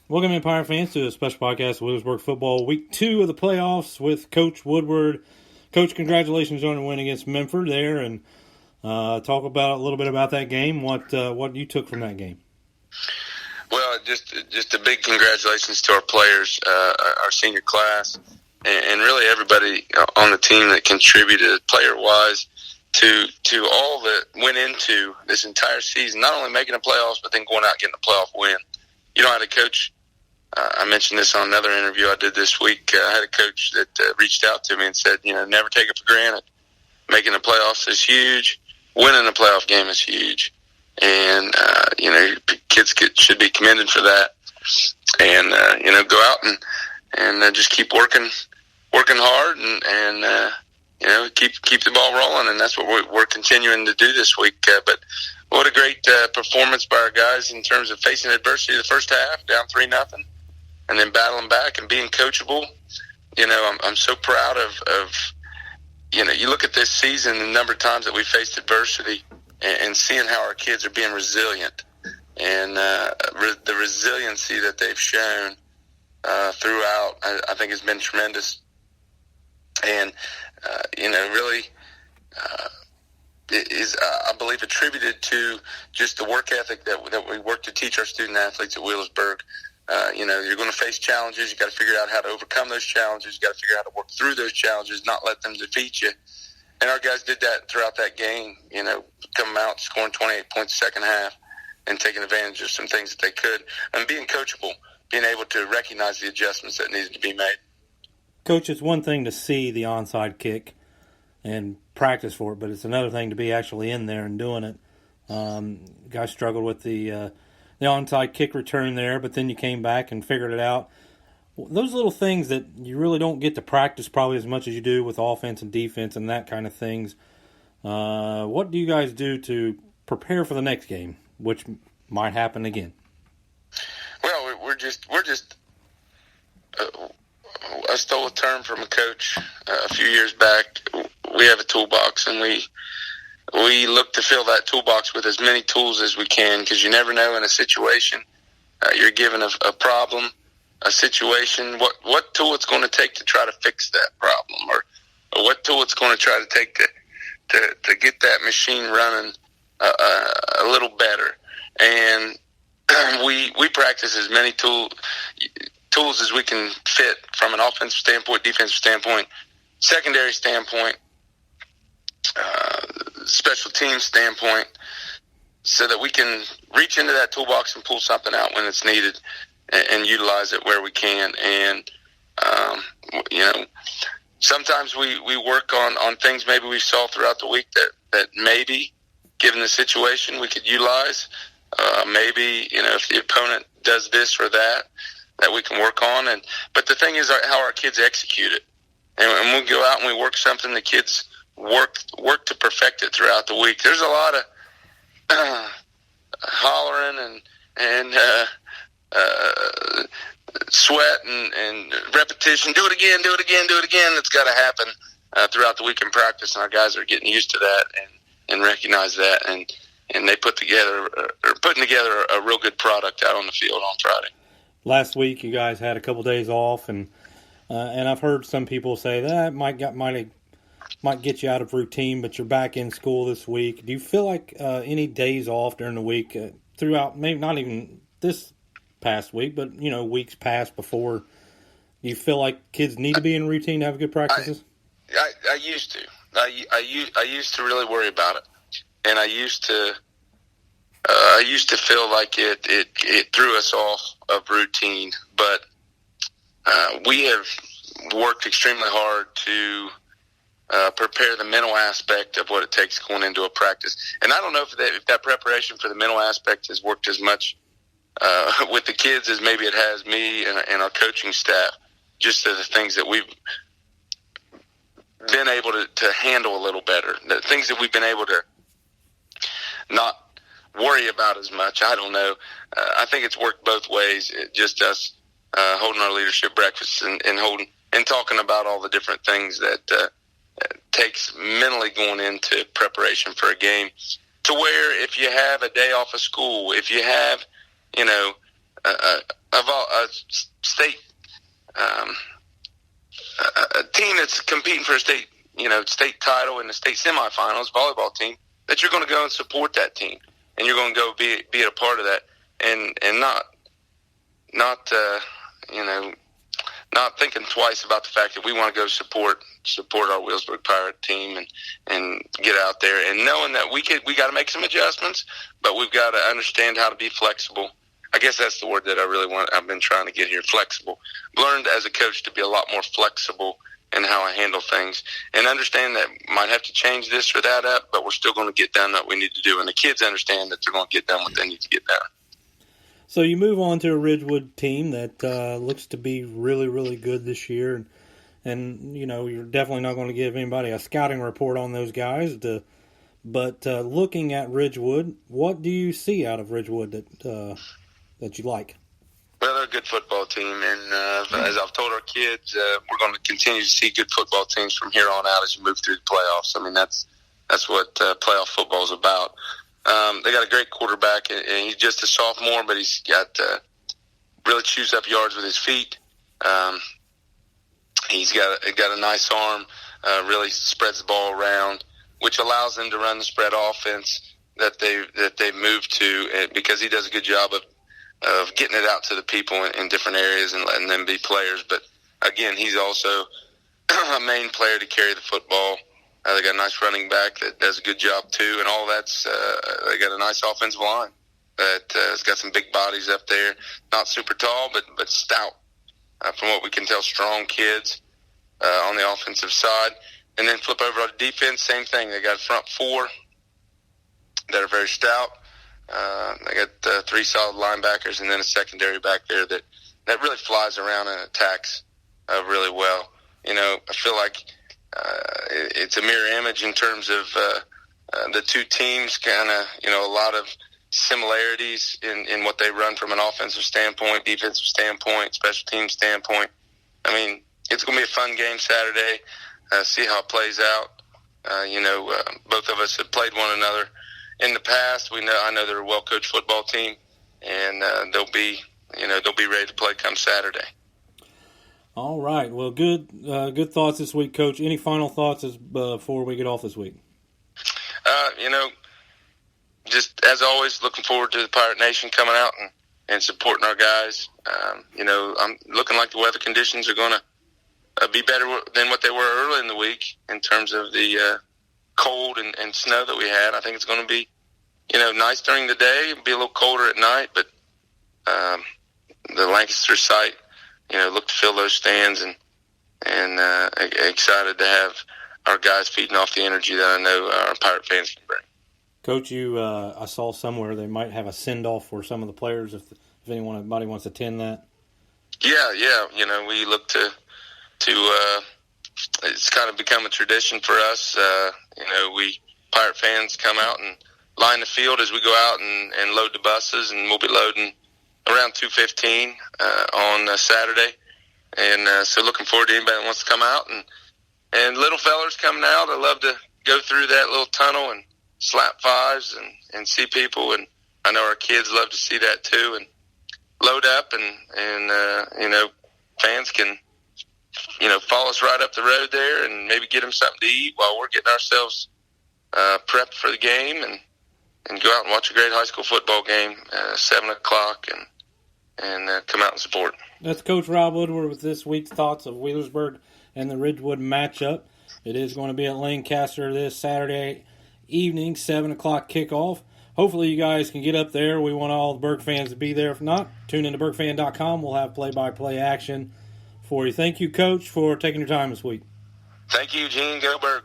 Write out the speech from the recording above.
Welcome, Empire fans, to a special podcast of Williamsburg Football, Week 2 of the playoffs with Coach Woodward. Coach, congratulations on the win against Memphis there, and talk about a little bit about that game, what you took from that game. Well, just a big congratulations to our players, our senior class, and really everybody on the team that contributed player-wise to all that went into this entire season, not only making the playoffs, but then going out and getting a playoff win. You know, I had a coach, I mentioned this on another interview I did this week. I had a coach that reached out to me and said, never take it for granted. Making the playoffs is huge. Winning a playoff game is huge. And, kids should be commended for that. And, go out and just keep working hard and keep the ball rolling. And that's what we're continuing to do this week. But what a great performance by our guys in terms of facing adversity the first half, down 3-0, and then battling back and being coachable. I'm so proud of you look at this season, the number of times that we faced adversity and seeing how our kids are being resilient and the resiliency that they've shown throughout, I think has been tremendous. And, really is, I believe, attributed to just the work ethic that we work to teach our student athletes at Wheelersburg. You're going to face challenges. You got to figure out how to overcome those challenges. You got to figure out how to work through those challenges, not let them defeat you. And our guys did that throughout that game, coming out, scoring 28 points second half and taking advantage of some things that they could and being coachable, being able to recognize the adjustments that needed to be made. Coach, it's one thing to see the onside kick and practice for it, but it's another thing to be actually in there and doing it. Guys struggled with the onside kick return there, but then you came back and figured it out. Those little things that you really don't get to practice probably as much as you do with offense and defense and that kind of things. What do you guys do to prepare for the next game, which might happen again? Well, we're just. I stole a term from a coach a few years back. We have a toolbox, and we look to fill that toolbox with as many tools as we can, because you never know in a situation. You're given a problem, a situation, what tool it's going to take to try to fix that problem, or what tool it's going to try to take to get that machine running a little better. And we practice as many tools as we can fit from an offensive standpoint, defensive standpoint, secondary standpoint, special teams standpoint, so that we can reach into that toolbox and pull something out when it's needed and utilize it where we can. And, sometimes we work on things maybe we saw throughout the week that maybe, given the situation, we could utilize. Maybe, if the opponent does this or that we can work on. But the thing is how our kids execute it. And when we go out and we work something, the kids work to perfect it throughout the week. There's a lot of hollering and sweat and repetition. Do it again. That's got to happen throughout the week in practice, and our guys are getting used to that and recognize that, and they putting together a real good product out on the field on Friday. Last week, you guys had a couple days off, and I've heard some people say that might get you out of routine, but you're back in school this week. Do you feel like any days off during the week throughout, maybe not even this past week, but weeks past before, you feel like kids need to be in routine to have good practices? I used to. I used to really worry about it, and I used to feel like it threw us off of routine, but we have worked extremely hard to prepare the mental aspect of what it takes going into a practice. And I don't know if that preparation for the mental aspect has worked as much with the kids as maybe it has me and our coaching staff, just the things that we've been able to handle a little better, the things that we've been able to not worry about as much. I don't know. I think it's worked both ways. Just us holding our leadership breakfast and talking about all the different things that takes mentally going into preparation for a game, to where if you have a day off of school, if you have, a state a team that's competing for a state title in the state semifinals, volleyball team, that you're going to go and support that team, and you're going to go be a part of that, and not thinking twice about the fact that we want to go support our Williamsburg Pirate team and get out there, and knowing that we got to make some adjustments, but we've got to understand how to be flexible. I guess that's the word that I've been trying to get here, flexible. Learned as a coach to be a lot more flexible in how I handle things, and understand that might have to change this or that up, but we're still going to get done what we need to do, and the kids understand that they're going to get done what they need to get done. So you move on to a Ridgewood team that looks to be really, really good this year, and you're definitely not going to give anybody a scouting report on those guys. But looking at Ridgewood, what do you see out of Ridgewood that you like? Well, they're a good football team, and as I've told our kids, we're going to continue to see good football teams from here on out as you move through the playoffs. I mean, that's what playoff football is about. They got a great quarterback, and he's just a sophomore, but he's got really chews up yards with his feet. He's got a nice arm, really spreads the ball around, which allows them to run the spread offense that they've moved to, because he does a good job of getting it out to the people in different areas and letting them be players. But again, he's also a main player to carry the football. They got a nice running back that does a good job too, and all that's they got a nice offensive line that has got some big bodies up there. Not super tall, but stout. From what we can tell, strong kids on the offensive side. And then flip over to defense, same thing. They got front four that are very stout. They got 3 solid linebackers, and then a secondary back there that really flies around and attacks really well. I feel like it's a mirror image in terms of the two teams, kind of, a lot of similarities in what they run from an offensive standpoint, defensive standpoint, special team standpoint. I mean, it's going to be a fun game Saturday. See how it plays out. Both of us have played one another in the past. I know they're a well-coached football team, and they'll be ready to play come Saturday. All right. Well, good thoughts this week, Coach. Any final thoughts before we get off this week? Just as always, looking forward to the Pirate Nation coming out and supporting our guys. I'm looking like the weather conditions are going to be better than what they were early in the week in terms of the cold and snow that we had. I think it's going to be, nice during the day. It'll be a little colder at night, but the Lancaster site, look to fill those stands and excited to have our guys feeding off the energy that I know our Pirate fans can bring. Coach, I saw somewhere they might have a send-off for some of the players if anybody wants to attend that. Yeah. We look to it's kind of become a tradition for us. We Pirate fans come out and line the field as we go out and load the buses, and we'll be loading around 2:15 on Saturday. And so looking forward to anybody that wants to come out. And little fellers coming out, I love to go through that little tunnel and slap fives and see people. And I know our kids love to see that too, and load up and fans can, follow us right up the road there and maybe get them something to eat while we're getting ourselves prepped for the game and go out and watch a great high school football game, 7 o'clock, and come out and support. That's Coach Rob Woodward with this week's thoughts of Wheelersburg and the Ridgewood matchup. It is going to be at Lancaster this Saturday evening, 7 o'clock kickoff. Hopefully you guys can get up there. We want all the Berg fans to be there. If not, tune in to BergFan.com. We'll have play-by-play action for you. Thank you, Coach, for taking your time this week. Thank you, Gene. Go Berg.